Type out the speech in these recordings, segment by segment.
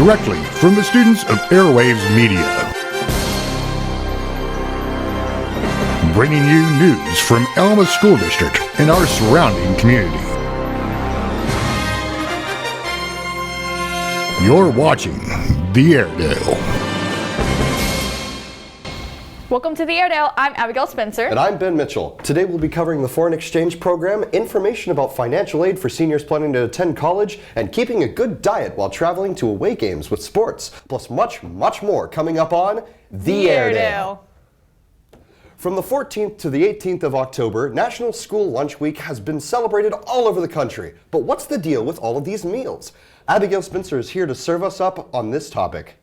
directly from the students of Airwaves Media. Bringing you news from Alma School District and our surrounding community. You're watching The Airedale. Welcome to The Airedale. I'm Abigail Spencer. And I'm Ben Mitchell. Today we'll be covering the foreign exchange program, information about financial aid for seniors planning to attend college, and keeping a good diet while traveling to away games with sports, plus much, much more coming up on The Airedale. From the 14th to the 18th of October, National School Lunch Week has been celebrated all over the country. But what's the deal with all of these meals? Abigail Spencer is here to serve us up on this topic.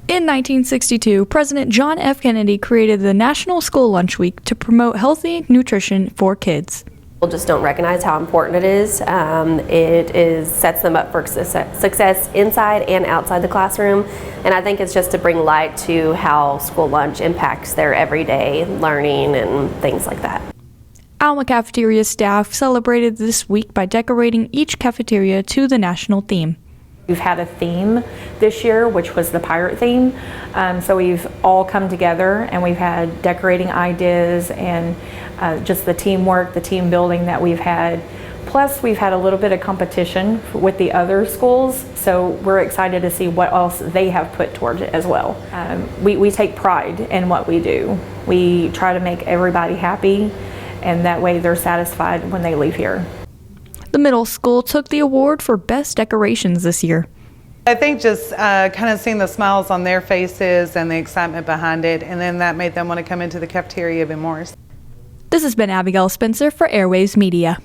In 1962, President John F. Kennedy created the National School Lunch Week to promote healthy nutrition for kids. People just don't recognize how important it is. It sets them up for success inside and outside the classroom, and I think it's just to bring light to how school lunch impacts their everyday learning and things like that. Alma cafeteria staff celebrated this week by decorating each cafeteria to the national theme. We've had a theme this year, which was the pirate theme. So we've all come together and we've had decorating ideas and just the teamwork, the team building that we've had. Plus, we've had a little bit of competition with the other schools. So we're excited to see what else they have put towards it as well. We take pride in what we do. We try to make everybody happy, and that way they're satisfied when they leave here. The middle school took the award for best decorations this year. I think just kind of seeing the smiles on their faces and the excitement behind it, and then that made them want to come into the cafeteria even more. This has been Abigail Spencer for Airwaves Media.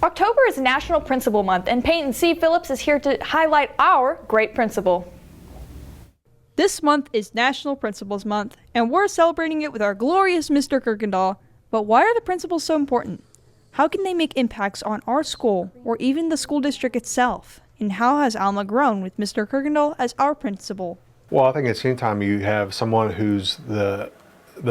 October is National Principal Month, and Peyton C. Phillips is here to highlight our great principal. This month is National Principals Month, and we're celebrating it with our glorious Mr. Kirkendall. But why are the principals so important? How can they make impacts on our school or even the school district itself? And how has Alma grown with Mr. Kirkendall as our principal? Well, I think it's anytime you have someone who's the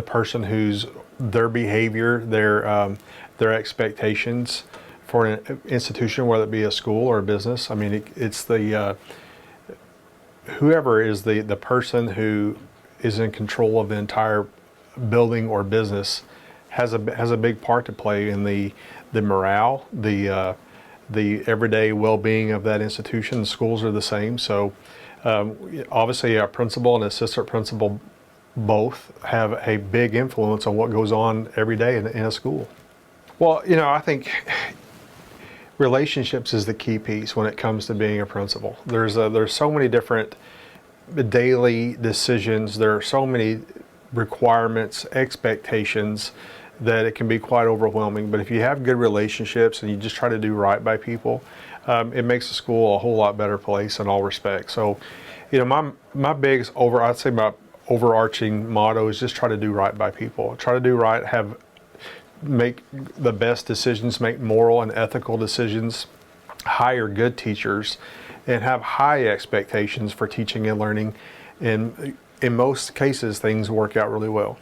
person who's their behavior, their expectations for an institution, whether it be a school or a business. I mean, it's the whoever is the person who is in control of the entire building or business has a big part to play in the morale, the everyday well-being of that institution. The schools are the same, so obviously a principal and assistant principal both have a big influence on what goes on every day in a school. Well, I think relationships is the key piece when it comes to being a principal. There's so many different daily decisions. There are so many requirements, expectations, that it can be quite overwhelming. But if you have good relationships and you just try to do right by people, it makes the school a whole lot better place in all respects. So, my biggest I'd say my overarching motto is just try to do right by people. Try to do right, make the best decisions, make moral and ethical decisions, hire good teachers, and have high expectations for teaching and learning. And in most cases, things work out really well.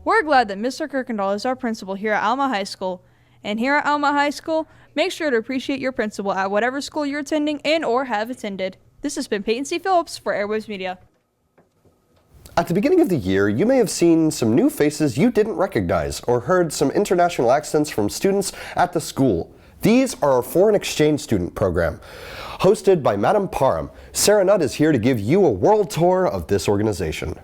We're glad that Mr. Kirkendall is our principal here at Alma High School. And here at Alma High School, make sure to appreciate your principal at whatever school you're attending and or have attended. This has been Peyton C. Phillips for Airwaves Media. At the beginning of the year, you may have seen some new faces you didn't recognize or heard some international accents from students at the school. These are our foreign exchange student program. Hosted by Madam Parham, Sarah Nutt is here to give you a world tour of this organization.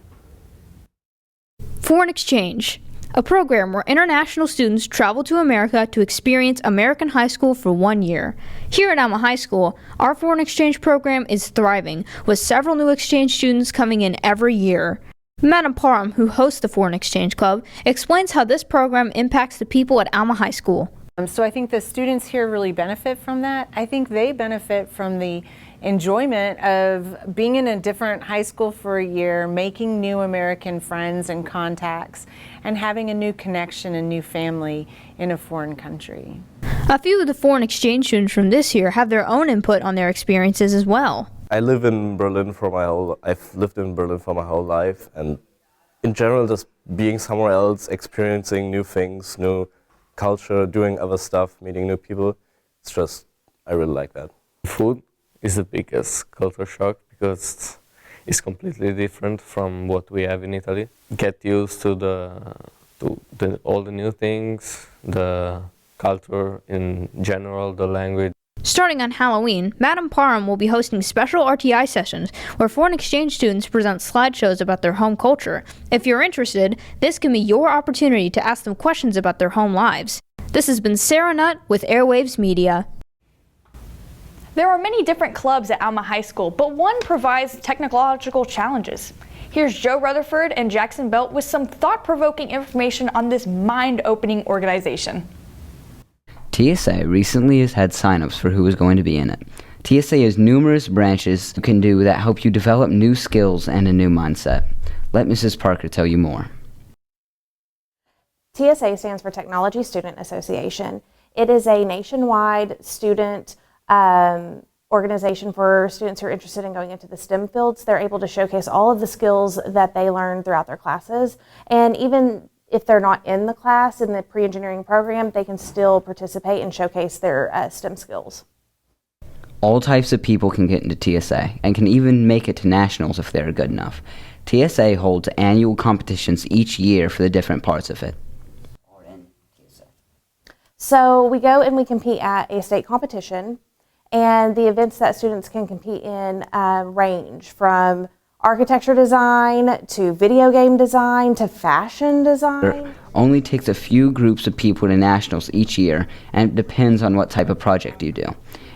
Foreign Exchange, a program where international students travel to America to experience American high school for 1 year. Here at Alma High School, our foreign exchange program is thriving, with several new exchange students coming in every year. Madam Parham, who hosts the Foreign Exchange Club, explains how this program impacts the people at Alma High School. So I think the students here really benefit from that. I think they benefit from the enjoyment of being in a different high school for a year, making new American friends and contacts, and having a new connection and new family in a foreign country. A few of the foreign exchange students from this year have their own input on their experiences as well. I've lived in Berlin for my whole life, and in general, just being somewhere else, experiencing new things, new culture, doing other stuff, meeting new people, I really like that. Food is the biggest culture shock because it's completely different from what we have in Italy. Get used to all the new things, the culture in general, the language. Starting on Halloween, Madam Parham will be hosting special RTI sessions where foreign exchange students present slideshows about their home culture. If you're interested, this can be your opportunity to ask them questions about their home lives. This has been Sarah Nutt with Airwaves Media. There are many different clubs at Alma High School, but one provides technological challenges. Here's Joe Rutherford and Jackson Belt with some thought-provoking information on this mind-opening organization. TSA recently has had sign-ups for who is going to be in it. TSA has numerous branches you can do that help you develop new skills and a new mindset. Let Mrs. Parker tell you more. TSA stands for Technology Student Association. It is a nationwide student organization for students who are interested in going into the STEM fields. They're able to showcase all of the skills that they learn throughout their classes, and even if they're not in the class in the pre-engineering program, they can still participate and showcase their STEM skills. All types of people can get into TSA and can even make it to nationals if they're good enough. TSA holds annual competitions each year for the different parts of it. So we go and we compete at a state competition, and the events that students can compete in range from architecture design to video game design to fashion design. Only takes a few groups of people to nationals each year, and it depends on what type of project you do.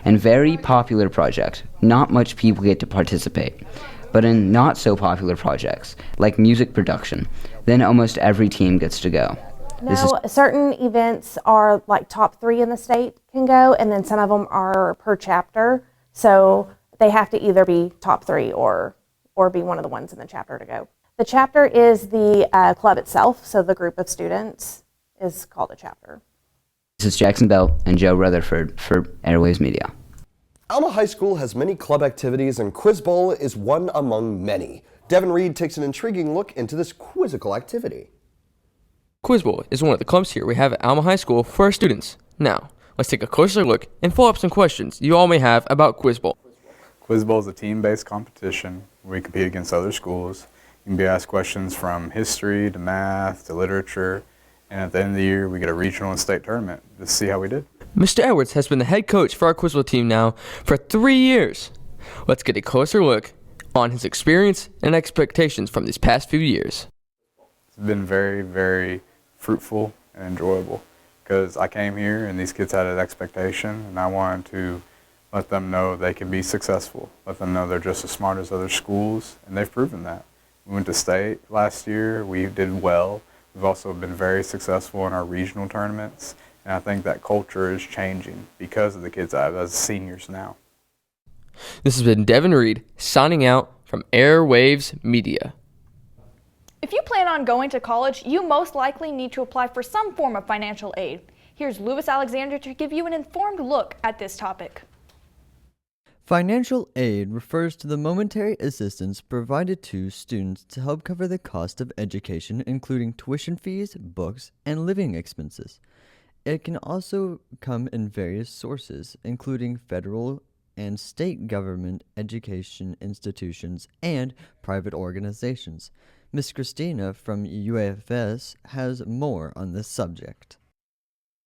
In very popular projects, not much people get to participate. But in not so popular projects, like music production, then almost every team gets to go. No, certain events are like top 3 in the state can go, and then some of them are per chapter. So they have to either be top 3 or be one of the ones in the chapter to go. The chapter is the club itself, so the group of students is called a chapter. This is Jackson Belt and Joe Rutherford for Airwaves Media. Alma High School has many club activities, and Quiz Bowl is one among many. Devin Reed takes an intriguing look into this quizzical activity. Quiz Bowl is one of the clubs here we have at Alma High School for our students. Now, let's take a closer look and follow up some questions you all may have about Quiz Bowl. Quiz Bowl is a team-based competition where we compete against other schools. You can be asked questions from history to math to literature, and at the end of the year we get a regional and state tournament to see how we did. Mr. Edwards has been the head coach for our Quiz Bowl team now for 3 years. Let's get a closer look on his experience and expectations from these past few years. It's been very, very fruitful and enjoyable because I came here and these kids had an expectation, and I wanted to let them know they can be successful, let them know they're just as smart as other schools, and they've proven that. We went to state last year, we did well. We've also been very successful in our regional tournaments, and I think that culture is changing because of the kids I have as seniors now. This has been Devin Reed signing out from Airwaves Media. If you plan on going to college, you most likely need to apply for some form of financial aid. Here's Louis Alexander to give you an informed look at this topic. Financial aid refers to the momentary assistance provided to students to help cover the cost of education, including tuition fees, books, and living expenses. It can also come in various sources, including federal and state government education institutions and private organizations. Ms. Christina from UAFS has more on this subject.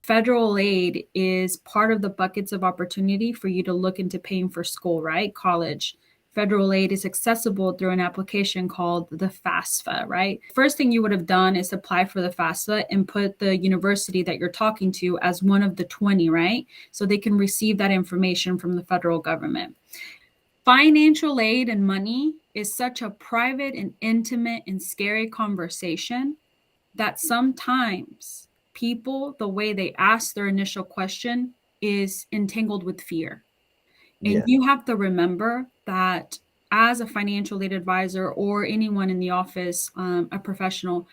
Federal aid is part of the buckets of opportunity for you to look into paying for school, right? College. Federal aid is accessible through an application called the FAFSA, right? First thing you would have done is apply for the FAFSA and put the university that you're talking to as one of the 20, right? So they can receive that information from the federal government. Financial aid and money is such a private and intimate and scary conversation that sometimes people, the way they ask their initial question is entangled with fear. And you have to remember that as a financial aid advisor or anyone in the office, a professional,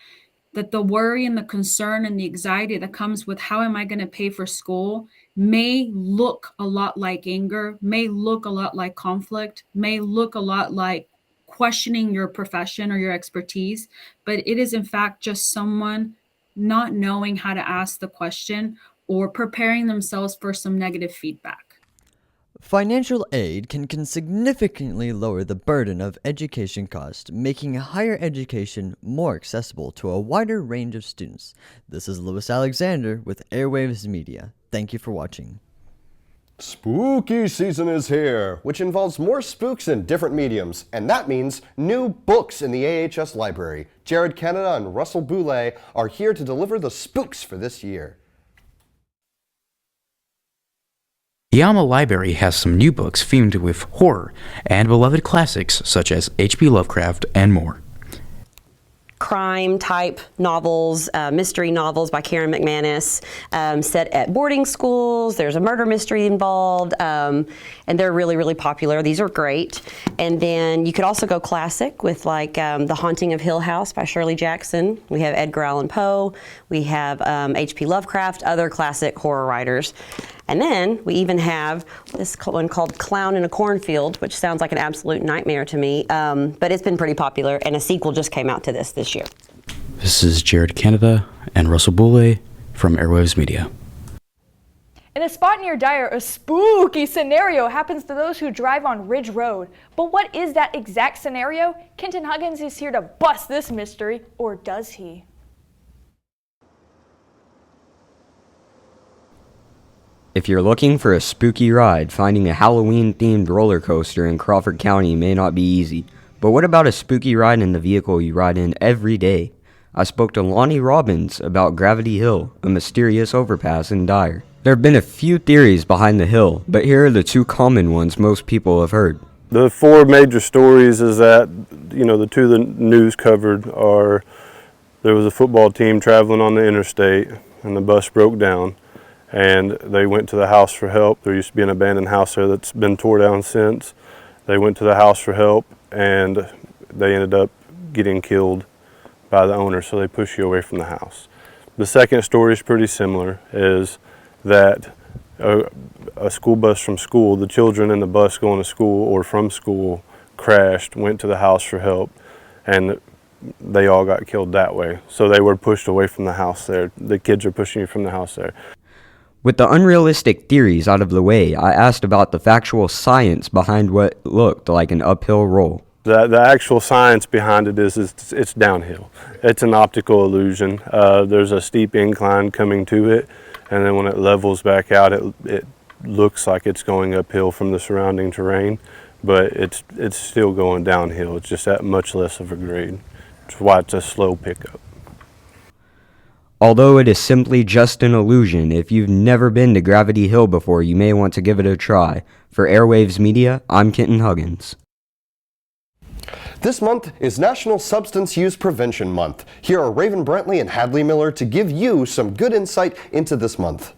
that the worry and the concern and the anxiety that comes with how am I going to pay for school may look a lot like anger, may look a lot like conflict, may look a lot like questioning your profession or your expertise, but it is in fact just someone not knowing how to ask the question or preparing themselves for some negative feedback. Financial aid can significantly lower the burden of education costs, making higher education more accessible to a wider range of students. This is Louis Alexander with Airwaves Media. Thank you for watching. Spooky season is here, which involves more spooks in different mediums, and that means new books in the AHS library. Jared Canada and Russell Boulay are here to deliver the spooks for this year. The Alma Library has some new books themed with horror and beloved classics such as H.P. Lovecraft and more. Crime type novels, mystery novels by Karen McManus, set at boarding schools. There's a murder mystery involved, and they're really, really popular. These are great. And then you could also go classic with like The Haunting of Hill House by Shirley Jackson. We have Edgar Allan Poe. We have H.P. Lovecraft, other classic horror writers. And then we even have this one called Clown in a Cornfield, which sounds like an absolute nightmare to me, but it's been pretty popular, and a sequel just came out to this year. This is Jared Canada and Russell Boulay from Airwaves Media. In a spot near Dyer, a spooky scenario happens to those who drive on Ridge Road. But what is that exact scenario? Kenton Huggins is here to bust this mystery, or does he? If you're looking for a spooky ride, finding a Halloween-themed roller coaster in Crawford County may not be easy. But what about a spooky ride in the vehicle you ride in every day? I spoke to Lonnie Robbins about Gravity Hill, a mysterious overpass in Dyer. There have been a few theories behind the hill, but here are the two common ones most people have heard. The four major stories is that, the two the news covered are there was a football team traveling on the interstate and the bus broke down. And they went to the house for help. There used to be an abandoned house there that's been tore down since. They went to the house for help, and they ended up getting killed by the owner, so they push you away from the house. The second story is pretty similar, is that a school bus from school, the children in the bus going to school or from school crashed, went to the house for help, and they all got killed that way. So they were pushed away from the house there. The kids are pushing you from the house there. With the unrealistic theories out of the way, I asked about the factual science behind what looked like an uphill roll. The actual science behind it is it's downhill. It's an optical illusion. There's a steep incline coming to it, and then when it levels back out, it looks like it's going uphill from the surrounding terrain, but it's still going downhill. It's just at much less of a grade. That's why it's a slow pickup. Although it is simply just an illusion, if you've never been to Gravity Hill before, you may want to give it a try. For Airwaves Media, I'm Kenton Huggins. This month is National Substance Use Prevention Month. Here are Raven Brantley and Hadley Miller to give you some good insight into this month.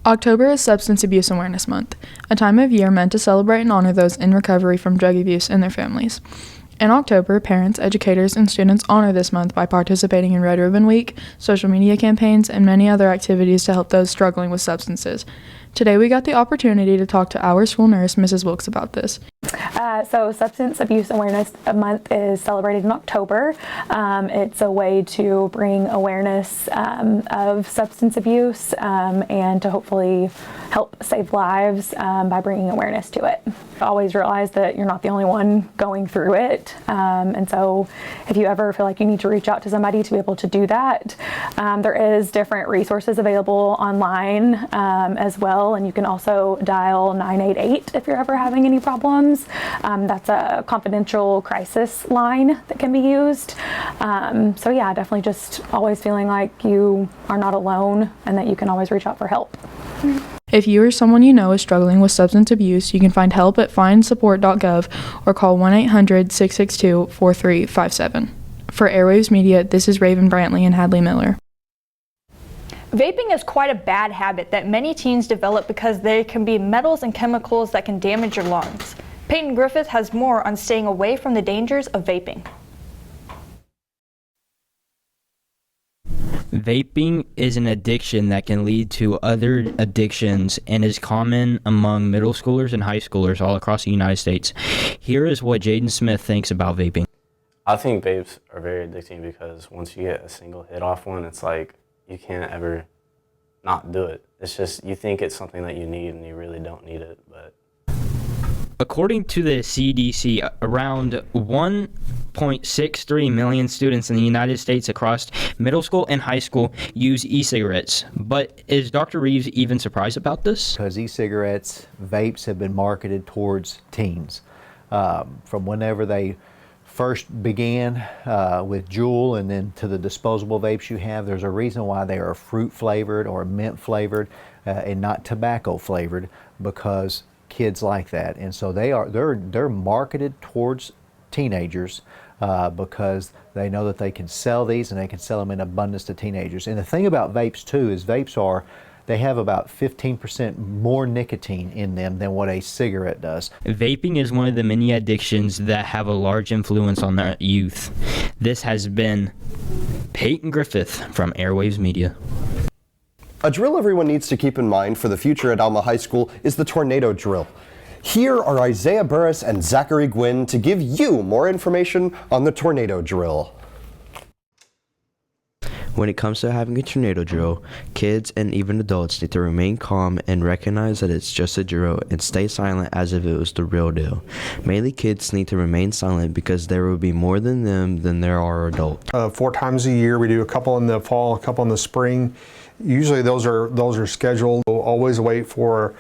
October is Substance Abuse Awareness Month, a time of year meant to celebrate and honor those in recovery from drug abuse and their families. In October, parents, educators, and students honor this month by participating in Red Ribbon Week, social media campaigns, and many other activities to help those struggling with substances. Today we got the opportunity to talk to our school nurse, Mrs. Wilkes, about this. So Substance Abuse Awareness Month is celebrated in October. It's a way to bring awareness of substance abuse and to hopefully help save lives by bringing awareness to it. Always realize that you're not the only one going through it, and so if you ever feel like you need to reach out to somebody to be able to do that, there is different resources available online as well, and you can also dial 988 if you're ever having any problems. That's a confidential crisis line that can be used. So yeah, definitely just always feeling like you are not alone and that you can always reach out for help. If you or someone you know is struggling with substance abuse, you can find help at findsupport.gov or call 1-800-662-4357. For Airwaves Media, this is Raven Brantley and Hadley Miller. Vaping is quite a bad habit that many teens develop because there can be metals and chemicals that can damage your lungs. Peyton Griffith has more on staying away from the dangers of vaping. Vaping is an addiction that can lead to other addictions and is common among middle schoolers and high schoolers all across the United States. Here is what Jaden Smith thinks about vaping. I think vapes are very addicting because once you get a single hit off one, it's like you can't ever not do it. It's just you think it's something that you need and you really don't need it. But According to the CDC, around 1.63 million students in the United States across middle school and high school use e-cigarettes. But is Dr. Reeves even surprised about this? Because e-cigarettes, vapes have been marketed towards teens. From whenever they first began with Juul and then to the disposable vapes you have, there's a reason why they are fruit flavored or mint flavored and not tobacco flavored, because kids like that. And so they're marketed towards teenagers because they know that they can sell these and they can sell them in abundance to teenagers. And the thing about vapes too is they have about 15% more nicotine in them than what a cigarette does. Vaping is one of the many addictions that have a large influence on our youth. This has been Peyton Griffith from Airwaves Media. A drill everyone needs to keep in mind for the future at Alma High School is the tornado drill. Here are Isaiah Burris and Zachary Gwynn to give you more information on the tornado drill. When it comes to having a tornado drill, kids and even adults need to remain calm and recognize that it's just a drill and stay silent as if it was the real deal. Mainly kids need to remain silent because there will be more than them than there are adults. 4 times a year, we do a couple in the fall, a couple in the spring. Usually those are scheduled. We'll always wait for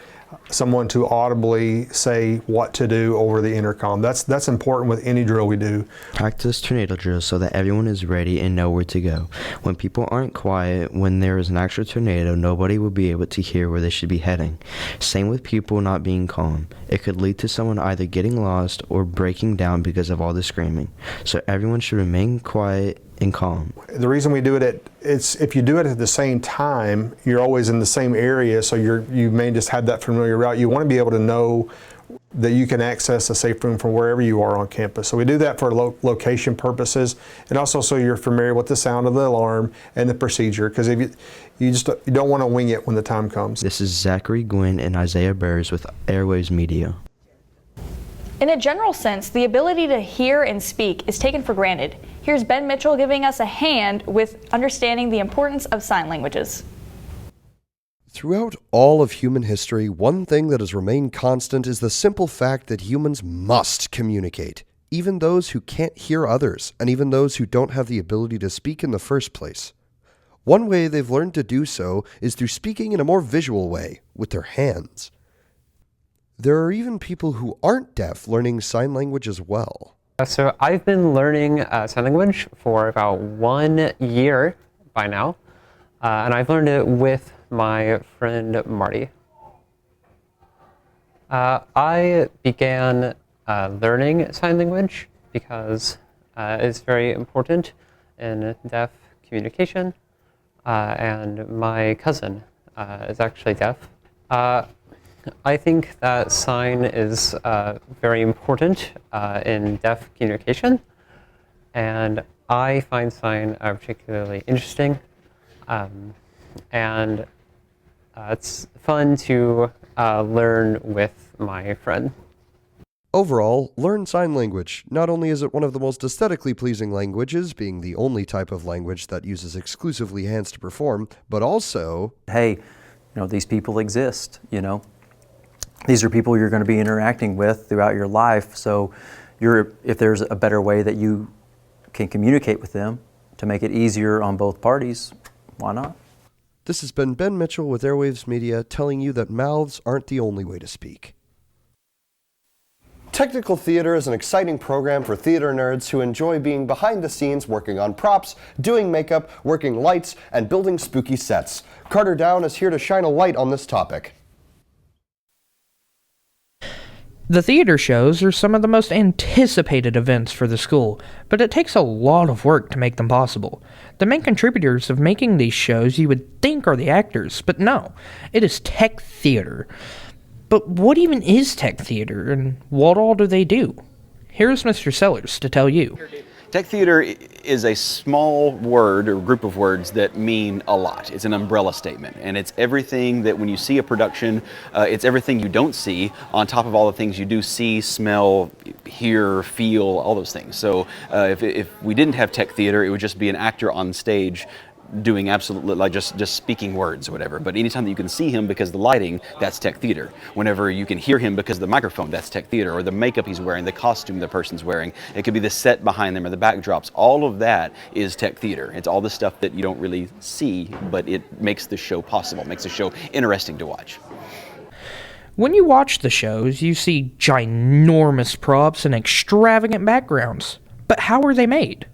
someone to audibly say what to do over the intercom. That's important with any drill we do. Practice tornado drills so that everyone is ready and know where to go. When people aren't quiet, when there is an actual tornado, nobody will be able to hear where they should be heading. Same with people not being calm. It could lead to someone either getting lost or breaking down because of all the screaming. So everyone should remain quiet and calm. The reason we do it if you do it at the same time, you're always in the same area, so you may just have that familiar route. You want to be able to know that you can access a safe room from wherever you are on campus. So we do that for location purposes, and also so you're familiar with the sound of the alarm and the procedure, because if you don't want to wing it when the time comes. This is Zachary Gwynn and Isaiah Burrs with Airwaves Media. In a general sense, the ability to hear and speak is taken for granted. Here's Ben Mitchell giving us a hand with understanding the importance of sign languages. Throughout all of human history, one thing that has remained constant is the simple fact that humans must communicate, even those who can't hear others, and even those who don't have the ability to speak in the first place. One way they've learned to do so is through speaking in a more visual way, with their hands. There are even people who aren't deaf learning sign language as well. So I've been learning sign language for about 1 year by now, and I've learned it with my friend Marty. I began learning sign language because it's very important in deaf communication, and my cousin is actually deaf. I think that sign is very important in deaf communication, and I find sign particularly interesting, and it's fun to learn with my friend. Overall, learn sign language. Not only is it one of the most aesthetically pleasing languages, being the only type of language that uses exclusively hands to perform, but also, hey, these people exist, These are people you're going to be interacting with throughout your life, so if there's a better way that you can communicate with them to make it easier on both parties, why not? This has been Ben Mitchell with Airwaves Media telling you that mouths aren't the only way to speak. Technical Theater is an exciting program for theater nerds who enjoy being behind the scenes working on props, doing makeup, working lights, and building spooky sets. Carter Down is here to shine a light on this topic. The theater shows are some of the most anticipated events for the school, but it takes a lot of work to make them possible. The main contributors of making these shows you would think are the actors, but no, it is tech theater. But what even is tech theater, and what all do they do? Here's Mr. Sellers to tell you. Tech theater is a small word or group of words that mean a lot. It's an umbrella statement, and it's everything that when you see a production, it's everything you don't see on top of all the things you do see, smell, hear, feel, all those things. So if we didn't have tech theater, it would just be an actor on stage doing absolutely, like just speaking words or whatever. But anytime that you can see him because of the lighting, that's tech theater. Whenever you can hear him because of the microphone, that's tech theater. Or the makeup he's wearing, the costume the person's wearing. It could be the set behind them or the backdrops. All of that is tech theater. It's all the stuff that you don't really see, but it makes the show possible, makes the show interesting to watch. When you watch the shows, you see ginormous props and extravagant backgrounds. But how are they made?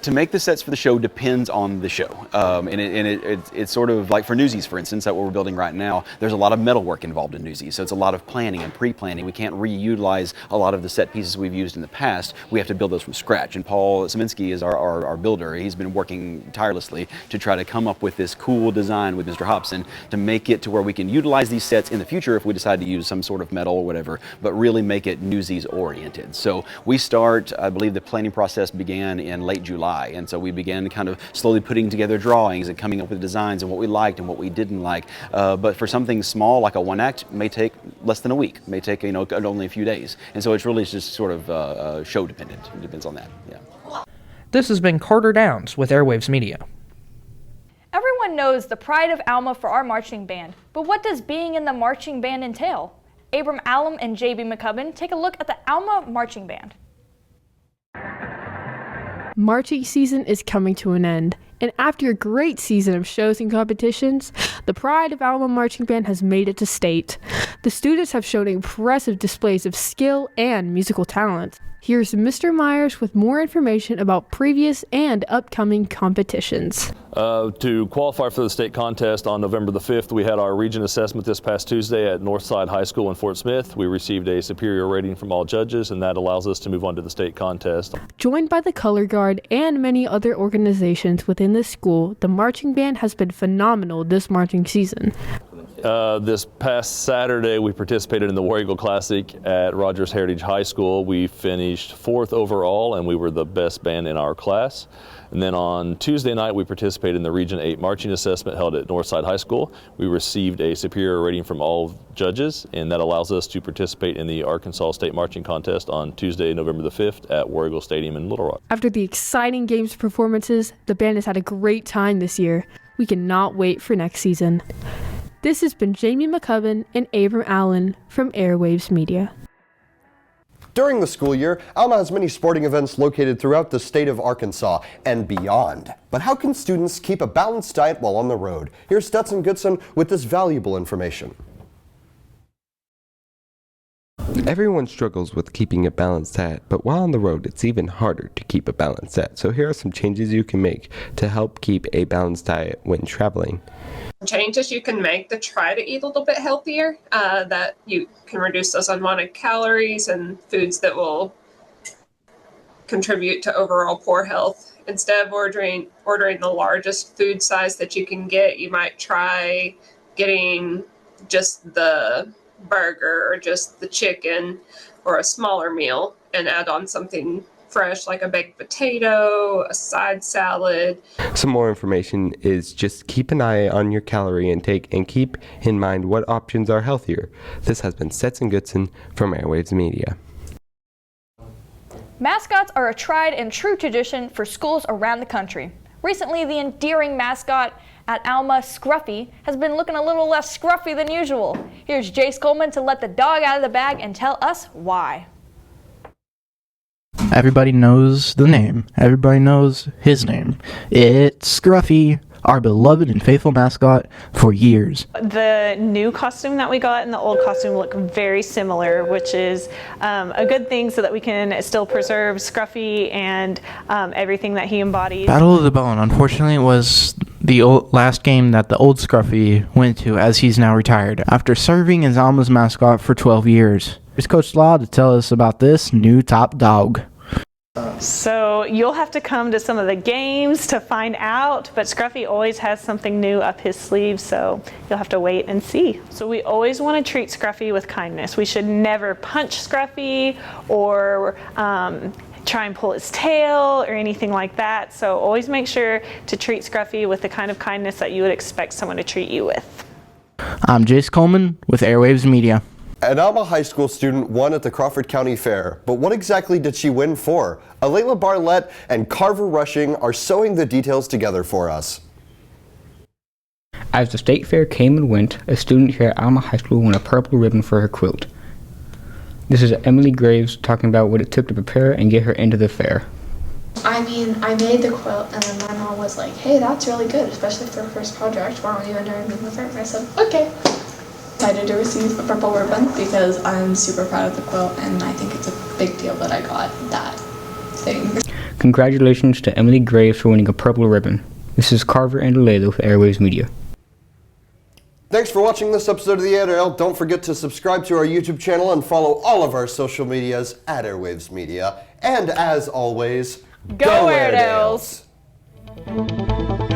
To make the sets for the show depends on the show, it's sort of like for Newsies, for instance, that what we're building right now. There's a lot of metal work involved in Newsies, so it's a lot of planning and pre-planning. We can't reutilize a lot of the set pieces we've used in the past. We have to build those from scratch. And Paul Szymanski is our builder. He's been working tirelessly to try to come up with this cool design with Mr. Hobson to make it to where we can utilize these sets in the future if we decide to use some sort of metal or whatever, but really make it Newsies oriented. So we start, I believe the planning process began in late July. And so we began kind of slowly putting together drawings and coming up with designs and what we liked and what we didn't like. But for something small like a one act, may take less than a week, may take only a few days. And so it's really just sort of show dependent. It depends on that. Yeah. This has been Carter Downs with Airwaves Media. Everyone knows the pride of Alma for our marching band, but what does being in the marching band entail? Abram Allen and JB McCubbin take a look at the Alma Marching Band. Marching season is coming to an end, and after a great season of shows and competitions, the pride of Alma Marching Band has made it to state. The students have shown impressive displays of skill and musical talent. Here's Mr. Myers with more information about previous and upcoming competitions. To qualify for the state contest on November the 5th, we had our region assessment this past Tuesday at Northside High School in Fort Smith. We received a superior rating from all judges, and that allows us to move on to the state contest. Joined by the Color Guard and many other organizations within the school, the marching band has been phenomenal this marching season. This past Saturday, we participated in the War Eagle Classic at Rogers Heritage High School. We finished 4th overall, and we were the best band in our class. And then on Tuesday night, we participated in the Region 8 marching assessment held at Northside High School. We received a superior rating from all judges, and that allows us to participate in the Arkansas State Marching Contest on Tuesday, November the 5th at War Eagle Stadium in Little Rock. After the exciting games performances, the band has had a great time this year. We cannot wait for next season. This has been Jamie McCubbin and Abram Allen from Airwaves Media. During the school year, Alma has many sporting events located throughout the state of Arkansas and beyond. But how can students keep a balanced diet while on the road? Here's Stetson Goodson with this valuable information. Everyone struggles with keeping a balanced diet, but while on the road, it's even harder to keep a balanced diet. So here are some changes you can make to help keep a balanced diet when traveling. Changes you can make to try to eat a little bit healthier, that you can reduce those unwanted calories and foods that will contribute to overall poor health. Instead of ordering the largest food size that you can get, you might try getting just the burger or just the chicken or a smaller meal and add on something fresh like a baked potato, a side salad. Some more information is just keep an eye on your calorie intake and keep in mind what options are healthier. This has been Stetson Goodson from Airwaves Media. Mascots are a tried and true tradition for schools around the country. Recently, the endearing mascot at Alma, Scruffy, has been looking a little less scruffy than usual. Here's Jace Coleman to let the dog out of the bag and tell us why. Everybody knows the name. Everybody knows his name. It's Scruffy, our beloved and faithful mascot for years. The new costume that we got and the old costume look very similar, which is a good thing so that we can still preserve Scruffy and everything that he embodies. Battle of the Bone, unfortunately, was the last game that the old Scruffy went to, as he's now retired, after serving as Alma's mascot for 12 years. Here's Coach Law to tell us about this new top dog. So you'll have to come to some of the games to find out, but Scruffy always has something new up his sleeve, so you'll have to wait and see. So we always want to treat Scruffy with kindness. We should never punch Scruffy or try and pull his tail or anything like that. So always make sure to treat Scruffy with the kind of kindness that you would expect someone to treat you with. I'm Jace Coleman with Airwaves Media. An Alma High School student won at the Crawford County Fair, but what exactly did she win for? Alayla Barlett and Carver Rushing are sewing the details together for us. As the state fair came and went, a student here at Alma High School won a purple ribbon for her quilt. This is Emily Graves talking about what it took to prepare and get her into the fair. I mean, I made the quilt and then my mom was like, hey, that's really good, especially for a first project. Why don't you enter in the fair? And I said, okay. Excited to receive a purple ribbon because I'm super proud of the quilt and I think it's a big deal that I got that thing. Congratulations to Emily Graves for winning a purple ribbon. This is Carver and Alayla with Airwaves Media. Thanks for watching this episode of the Airedale. Don't forget to subscribe to our YouTube channel and follow all of our social medias at Airwaves Media. And as always, Go Airedales! Airedales!